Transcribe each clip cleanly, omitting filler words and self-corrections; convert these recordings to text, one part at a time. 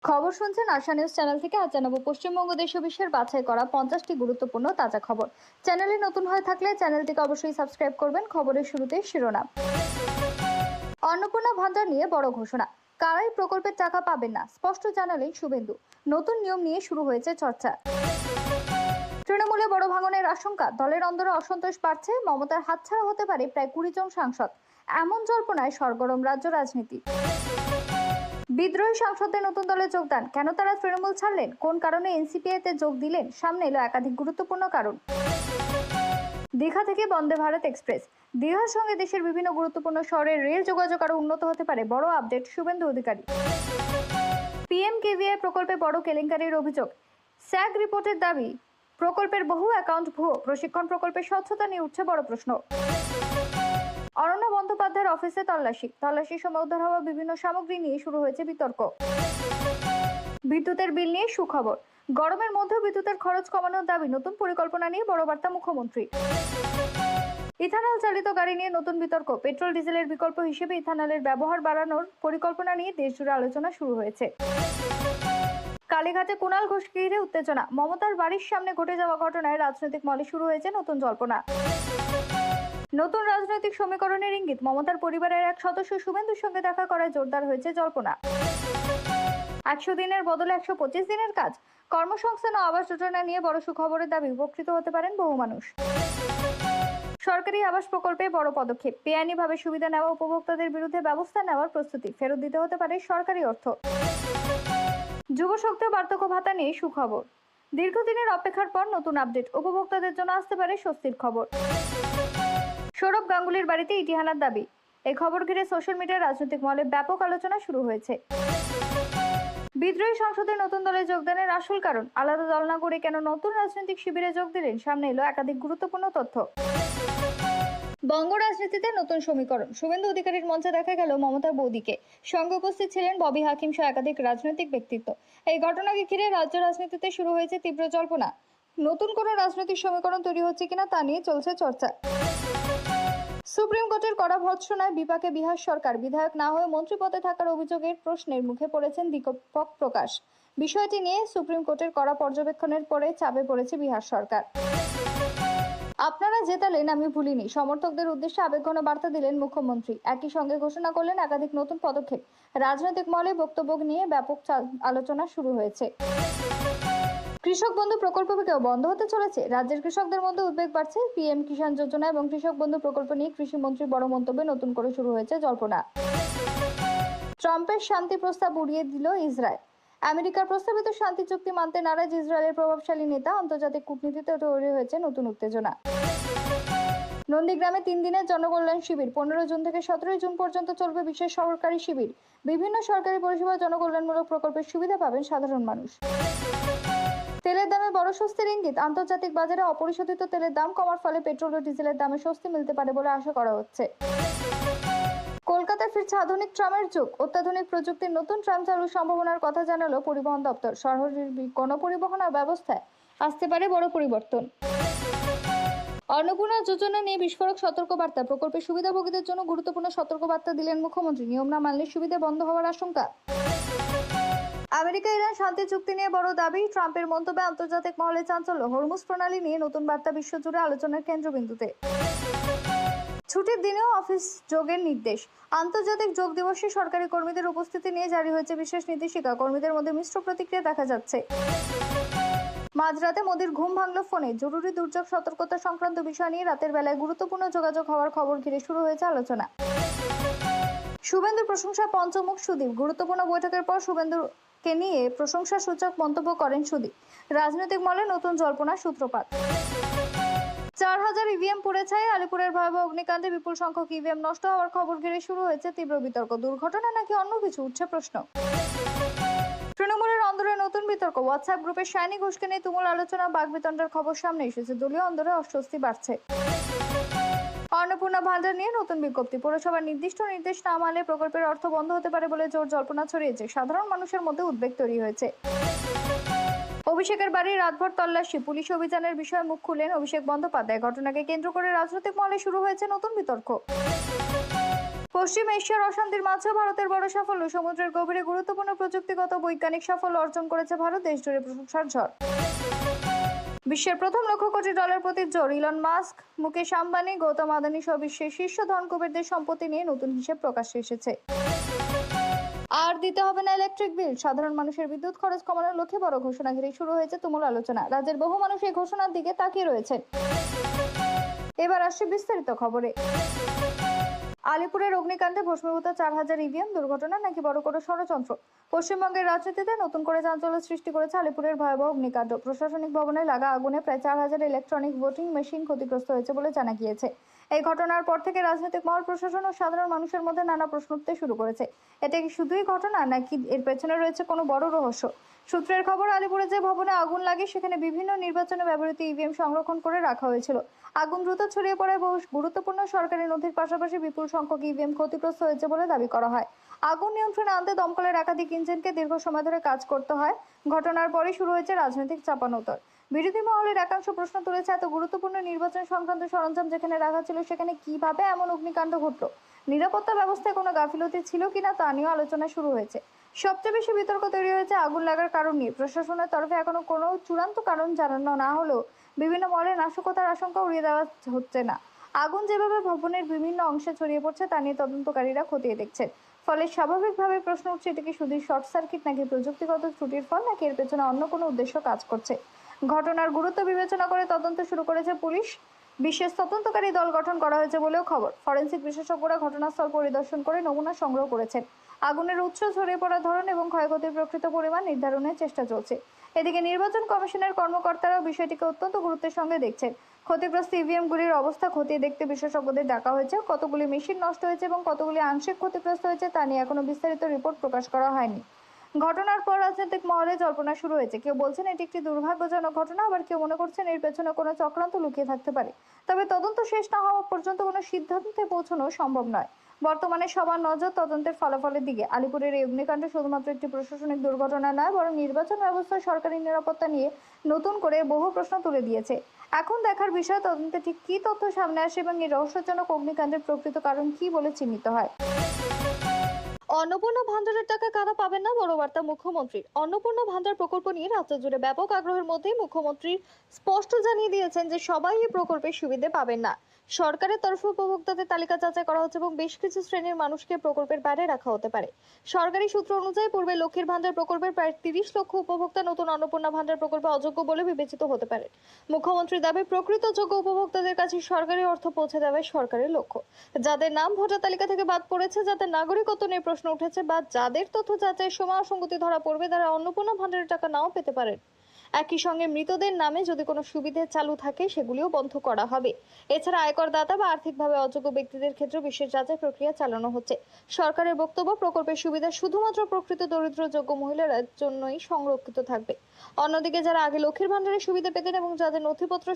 খবর শুনছেন আশা news channel থেকে। আজ জানাবো পশ্চিমবঙ্গ দেশ ও বিশ্বের বাছাই করা 50টি গুরুত্বপূর্ণ তাজা খবর। চ্যানেলে নতুন হয়ে থাকলে চ্যানেলটিকে অবশ্যই সাবস্ক্রাইব করবেন। খবরের শুরুতে শিরোনাম। অন্নপূর্ণা ভান্ডার নিয়ে বড় ঘোষণা, কারাই প্রকল্পের টাকা পাবেন না স্পষ্ট জানালেন শুভেন্দু। নতুন নিয়ম নিয়ে শুরু হয়েছে চর্চা। তৃণমূলে বড় ভাঙনের আশঙ্কা, দলের অন্দরে অসন্তোষ বাড়ছে। মমতার হাতছাড়া হতে পারে প্রায় 20 জন সাংসদ, এমন জল্পনায় সরগরম রাজ্য রাজনীতি। বিদ্রোহী সাংসদদের নতুন দলে যোগদান, কেন তারা তৃণমূল ছাড়লেন, কোন কারণে এনসিপিআইতে যোগ দিলেন, সামনে এলো একাধিক গুরুত্বপূর্ণ কারণ। দীঘা থেকে বন্দে ভারত এক্সপ্রেস, দীঘার সঙ্গে দেশের বিভিন্ন গুরুত্বপূর্ণ শহরের রেল যোগাযোগ আরো উন্নত হতে পারে, বড় আপডেট শুভেন্দু অধিকারী। পিএমকেভিআই প্রকল্পে বড় কেলেঙ্কারির অভিযোগ, স্যাগ রিপোর্টের দাবি প্রকল্পের বহু অ্যাকাউন্ট ভুয়ো। প্রশিক্ষণ প্রকল্পের স্বচ্ছতা নিয়ে উঠছে বড় প্রশ্ন। অরণ্য বন্দ্যোপাধ্যায়ের অফিসে তল্লাশির সময় উদ্ধার হওয়া বিভিন্ন সামগ্রী নিয়ে শুরু হয়েছে বিতর্ক। বিদ্যুতের বিল নিয়ে সুখবর, গরমের মধ্যেও বিদ্যুতের খরচ কমানোর দাবি, নতুন পরিকল্পনা নিয়ে বড় বার্তা মুখ্যমন্ত্রী। ইথানল চালিত গাড়ি নিয়ে নতুন বিতর্ক, পেট্রোল ডিজেলের বিকল্প হিসেবে ইথানলের ব্যবহার বাড়ানোর পরিকল্পনা নিয়ে দেশজুড়ে আলোচনা শুরু হয়েছে। কালীঘাটে কুণাল ঘোষকে ঘিরে উত্তেজনা, মমতার বাড়ির সামনে ঘটে যাওয়া ঘটনায় রাজনৈতিক মহলে শুরু হয়েছে নতুন জল্পনা। নতুন রাজনৈতিক সমীকরণের ইঙ্গিত, মমতার পরিবারের এক সদস্য শুভেন্দুর সঙ্গে দেখা করায় জোরদার হয়েছে জল্পনা। 100 দিনের বদলে 125 দিনের কাজ, কর্মসংস্থান ও আবাস যোজনা নিয়ে বড় সুখবরের দাবি, উপকৃত হতে পারেন বহু মানুষ। সরকারি আবাস প্রকল্পে বড় পদক্ষেপ, বেআইনিভাবে সুবিধা নেওয়া উপভোক্তাদের বিরুদ্ধে ব্যবস্থা নেওয়ার প্রস্তুতি, ফেরত দিতে হতে পারে সরকারি অর্থ। যুব শক্তি বার্ধক্য ভাতা নিয়ে সুখবর, দীর্ঘদিনের অপেক্ষার পর নতুন আপডেট, উপভোক্তাদের জন্য আসতে পারে স্বস্তির খবর। সৌরভ গাঙ্গুলির বাড়িতে ইটি হানার দাবি, এই খবর ঘিরে সোশ্যাল মিডিয়ায় রাজনৈতিক মহলে ব্যাপক আলোচনা শুরু হয়েছে। বিদ্রোহী সংসদের নতুন দলে যোগদানের আসল কারণ, আলাদা দল না করে কেন নতুন রাজনৈতিক শিবিরে যোগ দিলেন, সামনে এলো একাধিক গুরুত্বপূর্ণ তথ্য। বঙ্গ রাজনীতিতে নতুন সমীকরণ, শুভেন্দু অধিকারীর মঞ্চে দেখা গেল মমতার বৌদিকে, সঙ্গে উপস্থিত ছিলেন ববি হাকিম সহ একাধিক রাজনৈতিক ব্যক্তিত্ব। এই ঘটনাকে ঘিরে রাজ্য রাজনীতিতে শুরু হয়েছে তীব্র জল্পনা। নতুন কোনো রাজনৈতিক সমীকরণ তৈরি হচ্ছে কিনা তা নিয়ে চলছে চর্চা। সুপ্রিম কোর্টের কড়া ভর্ৎসনায় বিপাকে বিহার সরকার, বিধায়ক না হয়ে মন্ত্রী পদে থাকার অভিযোগের প্রশ্নের মুখে পড়েছেন দীপক প্রকাশ। বিষয়টি নিয়ে সুপ্রিম কোর্টের কড়া পর্যবেক্ষণের পরে চাপে পড়েছে বিহার সরকার। আপনারা জেতালেন, আমি ভুলিনি, সমর্থকদের উদ্দেশ্যে আবেগঘন বার্তা দিলেন মুখ্যমন্ত্রী। একই সঙ্গে ঘোষণা করলেন একাধিক নতুন পদক্ষেপ। রাজনৈতিক মহলে বক্তব্য নিয়ে ব্যাপক আলোচনা শুরু হয়েছে। কৃষক বন্ধু প্রকল্পকেও বন্ধ হতে চলেছে, রাজ্যের কৃষকদের মধ্যে উদ্বেগ বাড়ছে। পিএম কিষাণ যোজনা এবং কৃষক বন্ধু প্রকল্প নিয়ে কৃষিমন্ত্রীর বড় মন্তব্যে নতুন করে শুরু হয়েছে জল্পনা। ট্রাম্পের শান্তি প্রস্তাব উড়িয়ে দিল ইসরায়েল, আমেরিকার প্রস্তাবিত শান্তি চুক্তি মানতে নারাজ ইসরায়েলের প্রভাবশালী নেতা। আন্তর্জাতিক কূটনীতিতে তৈরি হয়েছে নতুন উত্তেজনা। নন্দীগ্রামে 3 দিনের জনকল্যাণ শিবির, 15 জুন থেকে 17 জুন পর্যন্ত চলবে বিশেষ সরকারি শিবির। বিভিন্ন সরকারি পরিষেবা জনকল্যাণমূলক প্রকল্পের সুবিধা পাবেন সাধারণ মানুষ। তেলের দামে বড় স্বস্তির ইঙ্গিত, আন্তর্জাতিক বাজারে অপরিশোধিত তেলের দাম কমার ফলে পেট্রোল ও ডিজেলের দামে স্বস্তি মিলতে পারে বলে আশা করা হচ্ছে। কলকাতায় ফিরছে আধুনিক ট্রামের যুগ, অত্যাধুনিক প্রযুক্তির নতুন ট্রাম চালুর সম্ভাবনার কথা জানালো পরিবহন দপ্তর। শহরের গণপরিবহন ব্যবস্থায় আসতে পারে বড় পরিবর্তন। অন্নপূর্ণা যোজনা নিয়ে বিস্ফোরক সতর্কবার্তা, প্রকল্পের সুবিধাভোগীদের জন্য গুরুত্বপূর্ণ সতর্কবার্তা দিলেন মুখ্যমন্ত্রী। নিয়ম না মানলে সুবিধা বন্ধ হওয়ার আশঙ্কা। আমেরিকা ইরান শান্তি চুক্তি নিয়ে বড় দাবি, ট্রাম্পের মন্তব্যে আন্তর্জাতিক মহলে চাঞ্চল্য। হরমুজ প্রণালী নিয়ে নতুন বার্তা বিশ্বজুড়ে আলোচনার কেন্দ্রবিন্দুতে। ছুটির দিনেও অফিস যোগের নির্দেশ, আন্তর্জাতিক যোগ দিবসে সরকারি কর্মীদের উপস্থিতি নিয়ে জারি হয়েছে বিশেষ নির্দেশিকা। কর্মীদের মধ্যে মিশ্র প্রতিক্রিয়া দেখা যাচ্ছে। মাঝরাতে মোদির ঘুম ভাঙল ফোনে, জরুরি দুর্যোগ সতর্কতা সংক্রান্ত বিষয় নিয়ে রাতের বেলায় গুরুত্বপূর্ণ যোগাযোগ হওয়ার খবর ঘিরে শুরু হয়েছে আলোচনা। শুভেন্দুর প্রশংসায় পঞ্চমুখ সুদীপ, গুরুত্বপূর্ণ বৈঠকের পর শুভেন্দুকে নিয়ে প্রশংসা সূচক মন্তব্য করেন সুদীপ। রাজনৈতিক মহলে নতুন জল্পনার সূত্রপাত। 4000 ইভিএম পুড়ে ছাই, আলিপুরের ভয়াবহ অগ্নিকাণ্ডে বিপুল সংখ্যক ইভিএম নষ্ট হওয়ার খবর ঘিরে শুরু হয়েছে তীব্র বিতর্ক। দুর্ঘটনা নাকি অন্য কিছু, উঠছে প্রশ্ন। তৃণমূলের অন্দরে নতুন বিতর্ক, হোয়াটসঅ্যাপ গ্রুপে শাইনি ঘোষকে নিয়ে তুমুল আলোচনা, বাকবিতণ্ডার খবর সামনে এসেছে। দলীয় অন্দরে অস্বস্তি বাড়ছে। অন্নপূর্ণা ভান্ডার নিয়ে নতুন বিজ্ঞপ্তি, পৌরসভার নির্দিষ্ট নির্দেশ না মানলে প্রকল্পের অর্থ বন্ধ হতে পারে বলে জোর জল্পনা ছড়িয়েছে। সাধারণ মানুষের মধ্যে উদ্বেগ তৈরি হয়েছে। অভিষেকের বাড়ি রাতভর তল্লাশি, পুলিশ অভিযানের বিষয়ে মুখ খুললেন অভিষেক বন্দ্যোপাধ্যায়। ঘটনাকে কেন্দ্র করে রাজনৈতিক মহলে শুরু হয়েছে নতুন বিতর্ক। পশ্চিম এশিয়ার অশান্তির মাঝেও ভারতের বড় সাফল্য, সমুদ্রের গভীরে গুরুত্বপূর্ণ প্রযুক্তিগত বৈজ্ঞানিক সাফল্য অর্জন করেছে ভারত, দেশ জুড়ে প্রশংসার ঝড়। বিশ্বের প্রথম $1,00,000 কোটি প্রতি জোর, ইলন মাস্ক, মুকেশ আম্বানি, গৌতম আদানি সহ বিশ্বের শীর্ষ ধনকুবেরদের সম্পত্তি নিয়ে নতুন হিসেব প্রকাশ্যে এসেছে। আর দিতে হবে না ইলেকট্রিক বিল, সাধারণ মানুষের বিদ্যুৎ খরচ কমানোর লক্ষ্যে বড় ঘোষণা ঘিরে শুরু হয়েছে তুমুল আলোচনা। রাজ্যের বহু মানুষ এই ঘোষণার দিকে তাকিয়ে রয়েছেন। এবার আসছে বিস্তারিত খবরে। আলিপুরের অগ্নিকাণ্ডে ভস্মীভূত 4,000 ইভিএম, দুর্ঘটনা নাকি বড় কোনো ষড়যন্ত্র? পশ্চিমবঙ্গের রাজনীতিতে নতুন করে চাঞ্চল্য সৃষ্টি করেছে আলিপুরের ভয়াবহ অগ্নিকাণ্ড। প্রশাসনিক ভবনে লাগা আগুনে প্রায় 4,000 ইলেকট্রনিক ভোটিং মেশিন ক্ষতিগ্রস্ত হয়েছে বলে জানা গিয়েছে। এই ঘটনার পর থেকে রাজনৈতিক মহল, প্রশাসন ও সাধারণ মানুষের মধ্যে নানা প্রশ্ন উঠতে শুরু করেছে। এটা কি শুধুই ঘটনা, নাকি এর পেছনে রয়েছে কোনো বড় রহস্য? সূত্রের খবর, আলিপুরে যে ভবনে আগুন লাগে সেখানে বিভিন্ন নির্বাচনে ব্যবহৃত ইভিএম সংরক্ষণ করে রাখা হয়েছিল। আগুন দ্রুত ছড়িয়ে পড়ায় বহু গুরুত্বপূর্ণ সরকারি নথির পাশাপাশি বিপুল সংখ্যক ইভিএম ক্ষতিগ্রস্ত হয়েছে বলে দাবি করা হয়। আগুন নিয়ন্ত্রণে আনতে দমকলের একাধিক ইঞ্জিনকে দীর্ঘ সময় ধরে কাজ করতে হয়। ঘটনার পরই শুরু হয়েছে রাজনৈতিক চাপানোতর। বিরোধী মহলের একাংশ প্রশ্ন তুলেছে, এত গুরুত্বপূর্ণ নির্বাচন সংক্রান্ত সরঞ্জাম যেখানে রাখা ছিল সেখানে কিভাবে এমন অগ্নিকাণ্ড ঘটল? নিরাপত্তা ব্যবস্থায় কোনো গাফিলতি ছিল কিনা তা নিয়েও আলোচনা শুরু হয়েছে। সবচেয়ে বেশি বিতর্ক তৈরি হয়েছে আগুন লাগার কারণ নিয়ে। প্রশাসনের তরফে এখনো কোনো চূড়ান্ত কারণ জানানো না হলেও বিভিন্ন মহলে নাশকতার আশঙ্কা উড়িয়ে দেওয়া হচ্ছে না। আগুন যেভাবে ভবনের বিভিন্ন অংশে ছড়িয়ে পড়ছে তা নিয়ে তদন্তকারীরা খতিয়ে দেখছেন। ফলে স্বাভাবিকভাবে প্রশ্ন উঠছে, এটা কি শুধু শর্ট সার্কিট, নাকি প্রযুক্তিগত ত্রুটির ফল, নাকি এর পেছনে অন্য কোনো উদ্দেশ্য কাজ করছে? ঘটনার গুরুত্ব বিবেচনা করে তদন্ত শুরু করেছে পুলিশ। বিশেষ তদন্তকারী দল গঠন করা হয়েছে বলেও খবর। ফরেনসিক বিশেষজ্ঞরা ঘটনাস্থল পরিদর্শন করে নমুনা সংগ্রহ করেছেন। আগুনের উৎস, ছড়িয়ে পড়ার ধরন এবং ক্ষয়ক্ষতির প্রকৃত পরিমাণ নির্ধারণের চেষ্টা চলছে। এদিকে নির্বাচন কমিশনের কর্মকর্তারাও বিষয়টিকে অত্যন্ত গুরুত্বের সঙ্গে দেখছেন। ক্ষতিগ্রস্ত ইভিএমগুলির অবস্থা খতিয়ে দেখতে বিশেষজ্ঞদের ডাকা হয়েছে। কতগুলি মেশিন নষ্ট হয়েছে এবং কতগুলি আংশিক ক্ষতিগ্রস্ত হয়েছে তা নিয়ে এখনো বিস্তারিত রিপোর্ট প্রকাশ করা হয়নি। ঘটনার পর রাজনৈতিক মহলে জল্পনা শুরু হয়েছে। কেউ বলছেন এটি একটি দুর্ভাগ্যজনক ঘটনা, আবার কেউ মনে করছেন এর পেছনে কোনো চক্রান্ত লুকিয়ে থাকতে পারে। তবে তদন্ত শেষ না হওয়া পর্যন্ত কোনো সিদ্ধান্তে পৌঁছানো সম্ভব নয়। বর্তমানে সবার নজর তদন্তের ফলাফলের দিকে। আলিপুরের এই অগ্নিকাণ্ড শুধুমাত্র একটি প্রশাসনিক দুর্ঘটনা নয়, বরং নির্বাচন ব্যবস্থায় সরকারি নিরাপত্তা নিয়ে নতুন করে বহু প্রশ্ন তুলে দিয়েছে। এখন দেখার বিষয়, তদন্তে ঠিক কী তথ্য সামনে আসে এবং এই রহস্যজনক অগ্নিকাণ্ডের প্রকৃত কারণ কী বলে চিহ্নিত হয়। অন্নপূর্ণা ভান্ডারের টাকা কারা পাবেন না, বড় বার্তা মুখ্যমন্ত্রীর। অন্নপূর্ণা ভান্ডার প্রকল্প নিয়ে রাজ্য জুড়ে ব্যাপক আগ্রহের মধ্যেই মুখ্যমন্ত্রী স্পষ্ট জানিয়ে দিয়েছেন যে সবাই এই প্রকল্পের সুবিধে পাবেন না। সরকারের তরফে উপভোক্তাদের তালিকা যাচাই করা হচ্ছে এবং বেশ কিছু শ্রেণীর মানুষকে প্রকল্পের বাইরে রাখা হতে পারে। সরকারি সূত্র অনুযায়ী পূর্বে লক্ষ্মীর ভান্ডার প্রকল্পের প্রায় 30 লক্ষ উপভোক্তা নতুন অন্নপূর্ণা ভান্ডার প্রকল্পে অযোগ্য বলে বিবেচিত হতে পারে। মুখ্যমন্ত্রীর দাবি, প্রকৃত যোগ্য উপভোক্তাদের কাছে সরকারি অর্থ পৌঁছে দেওয়াই সরকারের লক্ষ্য। যাদের নাম ভোটার তালিকা থেকে বাদ পড়েছে, যাদের নাগরিকত্ব নিয়ে প্রশ্ন উঠেছে বা যাদের তথ্য যাচাইয়ের সময় অসঙ্গতি ধরা পড়বে, তারা অন্নপূর্ণা ভান্ডারের টাকা নাও পেতে পারেন। একই সঙ্গে মৃতদের নামে যদি কোনো সুবিধা চালু থাকে সেগুলিও বন্ধ করা হবে। এছাড়া আয়করদাতা বা আর্থিকভাবে অযোগ্য ব্যক্তিদের ক্ষেত্রে বিশেষ যাচাই প্রক্রিয়া চালানো হচ্ছে। সরকারের বক্তব্য, প্রকল্পের সুবিধা শুধুমাত্র প্রকৃত দরিদ্র যোগ্য মহিলার জন্যই সংরক্ষিত থাকবে। অন্যদিকে যারা আগে লক্ষ্মীর ভান্ডারের সুবিধা পেতেন এবং যাদের নথিপত্র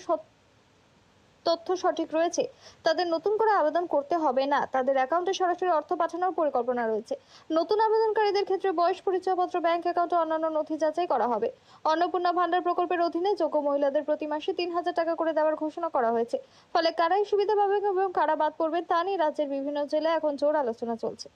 তথ্য সঠিক রয়েছে, তাদের নতুন করে আবেদন করতে হবে না। তাদের অ্যাকাউন্টে সরাসরি অর্থ পাঠানোর পরিকল্পনা রয়েছে। নতুন আবেদনকারীদের ক্ষেত্রে বয়স, পরিচয়পত্র, ব্যাংক অ্যাকাউন্ট ও অন্যান্য নথি যাচাই করা হবে। অন্নপূর্ণা ভান্ডার প্রকল্পের অধীনে যোগ্য মহিলাদের প্রতি মাসে 3,000 টাকা করে দেওয়ার ঘোষণা করা হয়েছে। ফলে কারা এই সুবিধা পাবেন এবং কারা বাদ পড়বেন তা নিয়ে রাজ্যের বিভিন্ন জেলায় এখন জোর আলোচনা চলছে।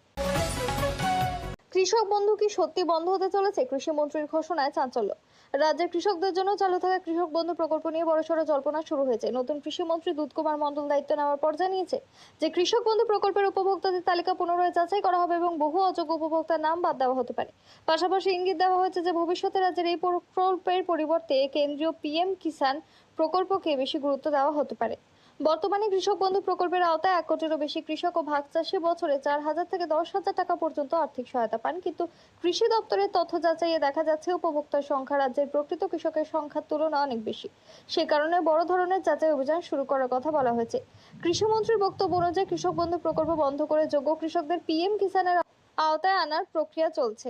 কৃষক বন্ধু কি সত্যি বন্ধ হতে চলেছে? কৃষিমন্ত্রীর ঘোষণায় চাঞ্চল্য। রাজ্যের কৃষকদের জন্য চালু থাকা কৃষক বন্ধু প্রকল্প নিয়ে বড়সড় জল্পনা শুরু হয়েছে। নতুন কৃষিমন্ত্রী দুধকুমার মণ্ডল দায়িত্ব নেওয়ার পর জানিয়েছে যে কৃষক বন্ধু প্রকল্পের উপভোক্তাদের তালিকা পুনরায় যাচাই করা হবে এবং বহু অযোগ্য উপভোক্তার নাম বাদ দেওয়া হতে পারে। পাশাপাশি ইঙ্গিত দেওয়া হয়েছে যে ভবিষ্যতে রাজ্যের এই প্রকল্পের পরিবর্তে কেন্দ্রীয় পিএম কিষাণ প্রকল্পকে বেশি গুরুত্ব দেওয়া হতে পারে। বর্তমানে কৃষক বন্ধু প্রকল্পের আওতায় 1 কোটিরও বেশি কৃষক ও ভাগ চাষি বছরে 4,000 থেকে 10,000 টাকা পর্যন্ত আর্থিক সহায়তা পান। কিন্তু কৃষি দপ্তরের তথ্য যাচাইয়ে দেখা যাচ্ছে উপভোক্তার সংখ্যা রাজ্যের প্রকৃত কৃষকের সংখ্যার তুলনায় অনেক বেশি। সে কারণে বড় ধরনের যাচাই অভিযান শুরু করার কথা বলা হয়েছে। কৃষিমন্ত্রীর বক্তব্য অনুযায়ী কৃষক বন্ধু প্রকল্প বন্ধ করে যোগ্য কৃষকদের পিএম কিষাণের আওতায় আনার প্রক্রিয়া চলছে।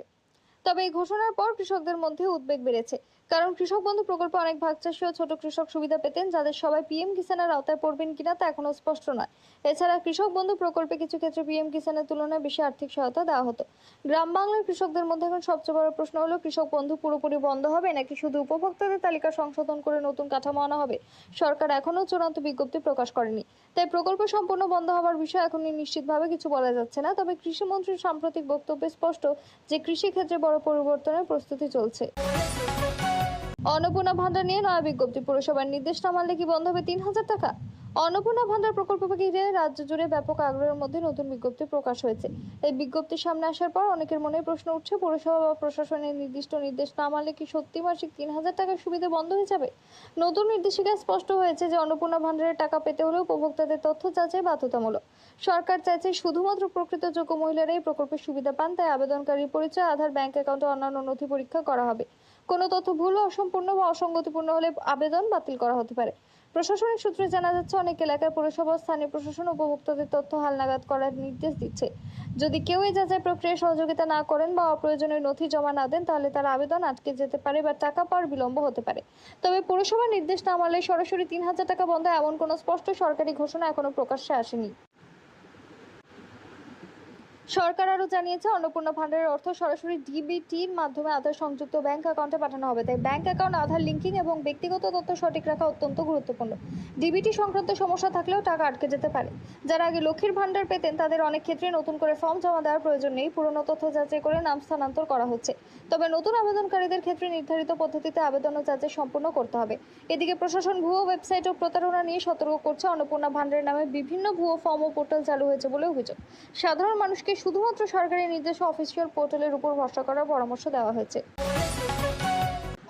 তবে এই ঘোষণার পর কৃষকদের মধ্যে উদ্বেগ বেড়েছে, কারণ কৃষক বন্ধু প্রকল্পে অনেক ভাগ চাষি ও ছোট কৃষক সুবিধা পেতেন, যাদের সবাই পিএম কিষাণের আওতায় পড়বেন কিনা তা এখনো স্পষ্ট নয়। এছাড়া কৃষক বন্ধু প্রকল্পে কিছু ক্ষেত্রে পিএম কিষাণের তুলনায় বেশি আর্থিক সহায়তা দেওয়া হতো। গ্রাম বাংলার কৃষকদের মধ্যে এখন সবচেয়ে বড় প্রশ্ন হলো, কৃষক বন্ধু পুরোপুরি বন্ধ হবে নাকি শুধু উপভোক্তাদের তালিকা সংশোধন করে নতুন কাঠামো আনা হবে? সরকার এখনো চূড়ান্ত বিজ্ঞপ্তি প্রকাশ করেনি। তাই প্রকল্প সম্পূর্ণ বন্ধ হওয়ার বিষয়ে এখনই নিশ্চিতভাবে কিছু বলা যাচ্ছে না। তবে কৃষিমন্ত্রীর সাম্প্রতিক বক্তব্যে স্পষ্ট যে কৃষি ক্ষেত্রে বড় পরিবর্তনের প্রস্তুতি চলছে। অন্নপূর্ণা ভান্ডার নিয়ে নয়া বিজ্ঞপ্তি, পুরসভার নির্দেশ না মানলে কি বন্ধ হবে ৩,০০০ টাকা? অন্নপূর্ণা ভান্ডার প্রকল্পকে ঘিরে রাজ্য জুড়ে ব্যাপক আগ্রহের মধ্যে নতুন বিজ্ঞপ্তি প্রকাশ হয়েছে। এই বিজ্ঞপ্তি সামনে আসার পর অনেকের মনে প্রশ্ন উঠছে, পৌরসভা বা প্রশাসনের নির্দিষ্ট নির্দেশ না মানলে কি সত্যি মাসিক ৩,০০০ টাকার সুবিধা বন্ধ হয়ে যাবে? নতুন নির্দেশিকায় স্পষ্ট হয়েছে যে অন্নপূর্ণা ভান্ডারের টাকা পেতে হলে উপভোক্তাদের তথ্য যাচাই বাধ্যতামূলক। সরকার চাইছে শুধুমাত্র প্রকৃত যোগ্য মহিলারা এই প্রকল্পের সুবিধা পান, তাই আবেদনকারীর পরিচয়, আধার, ব্যাংক অ্যাকাউন্ট ও অন্যান্য নথি পরীক্ষা করা হবে। কোনো তথ্য ভুল, অসম্পূর্ণ বা অসঙ্গতিপূর্ণ হলে আবেদন বাতিল করা হতে পারে। প্রশাসনিক সূত্রে জানা যাচ্ছে, অনেক এলাকায় পৌরসভা ও স্থানীয় প্রশাসন উপভোক্তাদের তথ্য হালনাগাদ করার নির্দেশ দিচ্ছে। যদি কেউ এই যাচাই প্রক্রিয়ায় সহযোগিতা না করেন বা অপ্রয়োজনীয় নথি জমা না দেন, তাহলে তার আবেদন আটকে যেতে পারে বা টাকা পাওয়ার বিলম্ব হতে পারে। তবে পৌরসভার নির্দেশ না মানলে সরাসরি ৩,০০০ টাকা বন্ধ, এমন কোনো স্পষ্ট সরকারি ঘোষণা এখনো প্রকাশ্যে আসেনি। সরকার আরও জানিয়েছে, অন্নপূর্ণা ভান্ডারের অর্থ সরাসরি ডিবিটির মাধ্যমে আধার সংযুক্ত ব্যাংক অ্যাকাউন্টে পাঠানো হবে। তাই ব্যাংক অ্যাকাউন্ট, আধার লিঙ্কিং এবং ব্যক্তিগত তথ্য সঠিক রাখা অত্যন্ত গুরুত্বপূর্ণ। ডিবিটি সংক্রান্ত সমস্যা থাকলেও টাকা আটকে যেতে পারে। যারা আগে লক্ষ্মীর ভান্ডার পেতেন তাদের অনেক ক্ষেত্রে নতুন করে ফর্ম জমা দেওয়ার প্রয়োজন নেই, পুরনো তথ্য যাচাই করে নাম স্থানান্তর করা হচ্ছে। তবে নতুন আবেদনকারীদের ক্ষেত্রে নির্ধারিত পদ্ধতিতে আবেদন ও যাচাই সম্পূর্ণ করতে হবে। এদিকে প্রশাসন ভুয়ো ওয়েবসাইট ও প্রতারণা নিয়ে সতর্ক করছে। অন্নপূর্ণা ভান্ডারের নামে বিভিন্ন ভুয়ো ফর্ম ও পোর্টাল চালু হয়েছে বলে অভিযোগ। সাধারণ মানুষকে শুধুমাত্র সরকারি নির্দেশ ও অফিসিয়াল পোর্টালের উপর ভরসা করার পরামর্শ দেওয়া হয়েছে।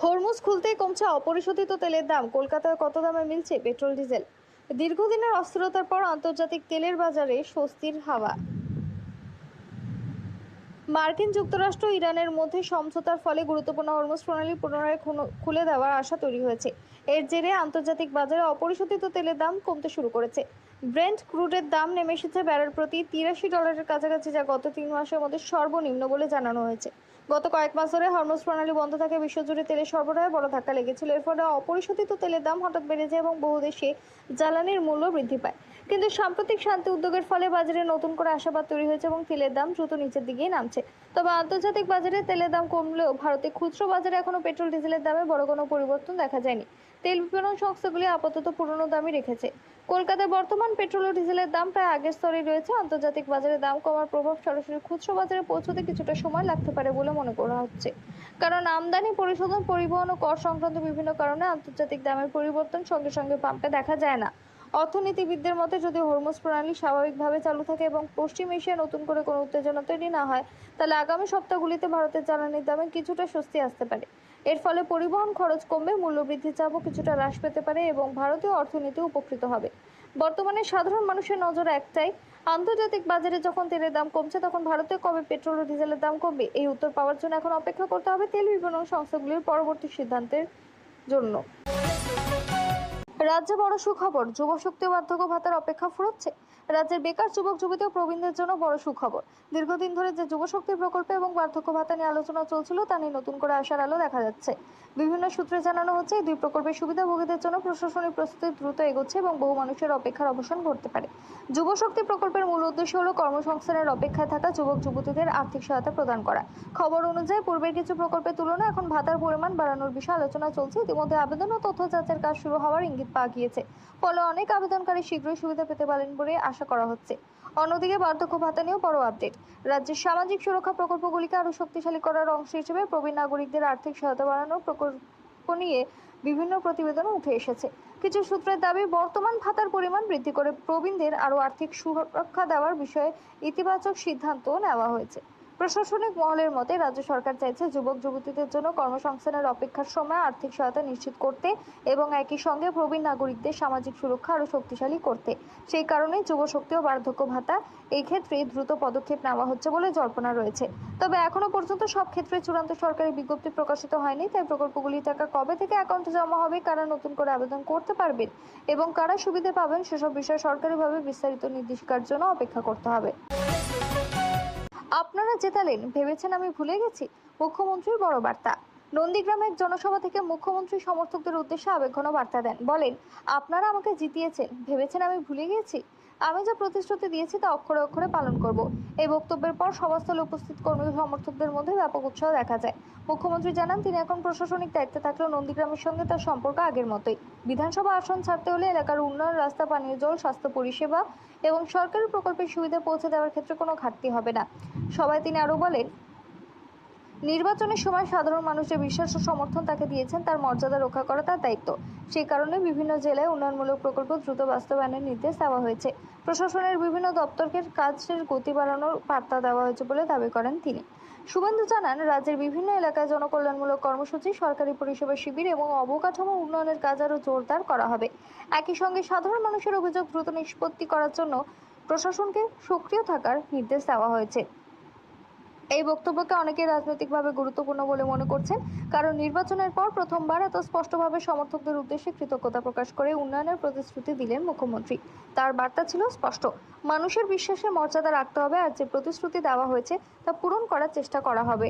হরমুজ খুলতেই কমছে অপরিশোধিত তেলের দাম। কলকাতায় কত দামে মিলছে পেট্রোল, ডিজেল? দীর্ঘদিনের অস্থিরতার পর আন্তর্জাতিক তেলের বাজারে স্বস্তির হাওয়া। মার্কিন যুক্তরাষ্ট্র ও ইরানের মধ্যে সমঝোতার ফলে গুরুত্বপূর্ণ হরমুজ প্রণালী পুনরায় খুলে দেওয়ার আশা তৈরি হয়েছে। এর জেরে আন্তর্জাতিক বাজারে অপরিশোধিত তেলের দাম কমতে শুরু করেছে। ব্রেন্ট ক্রুডের দাম নেমে এসেছে ব্যারেল প্রতি $83 কাছাকাছি, যা গত 3 মাসের মধ্যে সর্বনিম্ন বলে জানানো হয়েছে। গত কয়েক মাস ধরে হরমুজ প্রণালী বন্ধ থাকে বিশ্বজুড়ে তেলের সরবরাহে বড় ধাক্কা লেগেছিল। এর ফলে অপরিশোধিত তেলের দাম হঠাৎ বেড়ে যায় এবং বহু দেশে জ্বালানির মূল্য বৃদ্ধি পায়। কিন্তু সাম্প্রতিক শান্তি উদ্যোগের ফলে বাজারে নতুন করে আশাবাদ তৈরি হয়েছে এবং তেলের দাম দ্রুত নিচের দিকেই নামছে। তবে আন্তর্জাতিক বাজারে তেলের দাম কমলেও ভারতে খুচরো বাজারে এখনো পেট্রোল, ডিজেলের দামে বড় কোনো পরিবর্তন দেখা যায়নি। তেল বিপণন সংস্থাগুলি আপাতত পুরনো দামই রেখেছে। কলকাতায় বর্তমান পেট্রোল ও ডিজেলের দাম প্রায় আগের স্তরেই রয়েছে। আন্তর্জাতিক বাজারে দাম কমার প্রভাব সরাসরি খুচরো বাজারে পৌঁছতে কিছুটা সময় লাগতে পারে বলে মনে করা হচ্ছে, কারণ আমদানি, পরিশোধন, পরিবহন ও কর সংক্রান্ত বিভিন্ন কারণে আন্তর্জাতিক দামের পরিবর্তন সঙ্গে সঙ্গে পাম্পে দেখা যায় না। অর্থনীতিবিদদের মতে, যদি হরমুজ প্রণালী স্বাভাবিকভাবে চালু থাকে এবং পশ্চিম এশিয়ায় নতুন করে কোনো উত্তেজনা তৈরি না হয়, তাহলে আগামী সপ্তাহগুলিতে ভারতের জ্বালানির দামে কিছুটা স্বস্তি আসতে পারে। এর ফলে পরিবহন খরচ কমবে, মূল্যবৃদ্ধির চাপও কিছুটা হ্রাস পেতে পারে এবং ভারতীয় অর্থনীতি উপকৃত হবে। বর্তমানে সাধারণ মানুষের নজর একটাই, আন্তর্জাতিক বাজারে যখন তেলের দাম কমছে তখন ভারতে কবে পেট্রোল ও ডিজেলের দাম কমবে? এই উত্তর পাওয়ার জন্য এখন অপেক্ষা করতে হবে তেল বিপণন সংস্থাগুলির পরবর্তী সিদ্ধান্তের জন্য। রাজ্যে বড় সুখবর, যুবশক্তি ও বার্ধক্য ভাতার অপেক্ষা ফুরোচ্ছে। রাজ্যের বেকার যুবক যুবতী ও প্রবীণদের জন্য বড় সুখবর। দীর্ঘদিন ধরে যে যুবশক্তি প্রকল্প এবং বার্ধক্য ভাতা নিয়ে আলোচনা চলছিল, তা নিয়ে নতুন করে আশার আলো দেখা যাচ্ছে। বিভিন্ন সূত্রে জানানো হচ্ছে, এই দুই প্রকল্পের সুবিধাভোগীদের জন্য প্রশাসনিক প্রস্তুতি দ্রুত এগোচ্ছে এবং বহু মানুষের অপেক্ষার অবসান ঘটতে পারে। যুবশক্তি প্রকল্পের মূল উদ্দেশ্য হল কর্মসংস্থানের অপেক্ষায় থাকা যুবক যুবতীদের আর্থিক সহায়তা প্রদান করা। খবর অনুযায়ী পূর্বের কিছু প্রকল্পের তুলনায় এখন ভাতার পরিমাণ বাড়ানোর বিষয়ে আলোচনা চলছে। ইতিমধ্যে আবেদন ও তথ্য যাচাইয়ের কাজ শুরু হওয়ার ইঙ্গিত পাওয়া গিয়েছে। ফলে অনেক আবেদনকারী শীঘ্রই সুবিধা পেতে পারেন বলে আশা করা হচ্ছে। অন্যদিকে বার্ধক্য ভাতা নিয়েও বড় আপডেট। রাজ্যের সামাজিক সুরক্ষা প্রকল্পগুলিকে আরও শক্তিশালী করার অংশ হিসেবে প্রবীণ নাগরিকদের আর্থিক সহায়তা বাড়ানোর প্রকল্প নিয়ে বিভিন্ন প্রতিবেদনও উঠে এসেছে। কিছু সূত্রের দাবি, বর্তমান ভাতার পরিমাণ বৃদ্ধি করে প্রবীণদের আরও আর্থিক সুরক্ষা দেওয়ার বিষয়ে ইতিবাচক সিদ্ধান্ত নেওয়া হয়েছে। প্রশাসনিক মহলের মতে, রাজ্য সরকার চাইছে যুবক যুবতীদের জন্য কর্মসংস্থানের অপেক্ষার সময় আর্থিক সহায়তা নিশ্চিত করতে এবং একই সঙ্গে প্রবীণ নাগরিকদের সামাজিক সুরক্ষা আরও শক্তিশালী করতে। সেই কারণে যুবশক্তি ও বার্ধক্য ভাতা এই ক্ষেত্রে দ্রুত পদক্ষেপ নেওয়া হচ্ছে বলে জল্পনা রয়েছে। তবে এখনো পর্যন্ত সব ক্ষেত্রে চূড়ান্ত সরকারি বিজ্ঞপ্তি প্রকাশিত হয়নি। তাই প্রকল্পগুলির টাকা কবে থেকে অ্যাকাউন্টে জমা হবে, কারা নতুন করে আবেদন করতে পারবেন এবং কারা সুবিধা পাবেন, সেসব বিষয়ে সরকারিভাবে বিস্তারিত নির্দেশিকার জন্য অপেক্ষা করতে হবে। আপনারা জেতালেন, ভেবেছেন আমি ভুলে গেছি? মুখ্যমন্ত্রীর বড় বার্তা। নন্দীগ্রামের জনসভা থেকে মুখ্যমন্ত্রী সমর্থকদের উদ্দেশ্যে আবেগঘন বার্তা দেন। বলেন, আপনারা আমাকে জিতিয়েছেন, ভেবেছেন আমি ভুলে গিয়েছি? আমি যা প্রতিশ্রুতি দিয়েছি তা অক্ষরে অক্ষরে পালন করব। এই বক্তব্যের পর সভাস্থলে উপস্থিত কর্মী ও সমর্থকদের মধ্যে ব্যাপক উৎসাহ দেখা যায়। মুখ্যমন্ত্রী জানান, তিনি এখন প্রশাসনিক দায়িত্বে থাকলেও নন্দীগ্রামের সঙ্গে তার সম্পর্ক আগের মতোই। বিধানসভা আসন ছাড়তে হলে এলাকার উন্নয়ন, রাস্তা, পানীয় জল, স্বাস্থ্য পরিষেবা এবং সরকারি প্রকল্পের সুবিধা পৌঁছে দেওয়ার ক্ষেত্রে কোনো ঘাটতি হবে না। সভায় তিনি আরও বলেন, নির্বাচনের সময় সাধারণ মানুষের বিশ্বাস ও সমর্থন তাকে দিয়েছেন, তার মর্যাদা রক্ষা করা তার দায়িত্ব। সেই কারণে বিভিন্ন জেলায় উন্নয়নমূলক প্রকল্প দ্রুত বাস্তবায়নের নির্দেশ দেওয়া হয়েছে। প্রশাসনের বিভিন্ন দপ্তরকে কাজের গতি বাড়ানোর বার্তা দেওয়া হয়েছে বলে দাবি করেন তিনি। শুভেন্দু জানান, রাজ্যের বিভিন্ন এলাকায় জনকল্যাণমূলক কর্মসূচি, সরকারি পরিষেবা শিবির এবং অবকাঠামো উন্নয়নের কাজ আরও জোরদার করা হবে। একই সঙ্গে সাধারণ মানুষের অভিযোগ দ্রুত নিষ্পত্তি করার জন্য প্রশাসনকে সক্রিয় থাকার নির্দেশ দেওয়া হয়েছে। এই বক্তব্যকে অনেকেই রাজনৈতিকভাবে গুরুত্বপূর্ণ বলে মনে করছেন, কারণ নির্বাচনের পর প্রথমবার এত স্পষ্টভাবে সমর্থকদের উদ্দেশ্যে কৃতজ্ঞতা প্রকাশ করে উন্নয়নের প্রতিশ্রুতি দিলেন মুখ্যমন্ত্রী। তার বার্তা ছিল স্পষ্ট, মানুষের বিশ্বাসের মর্যাদা রাখতে হবে, আর যে প্রতিশ্রুতি দেওয়া হয়েছে তা পূরণ করার চেষ্টা করা হবে।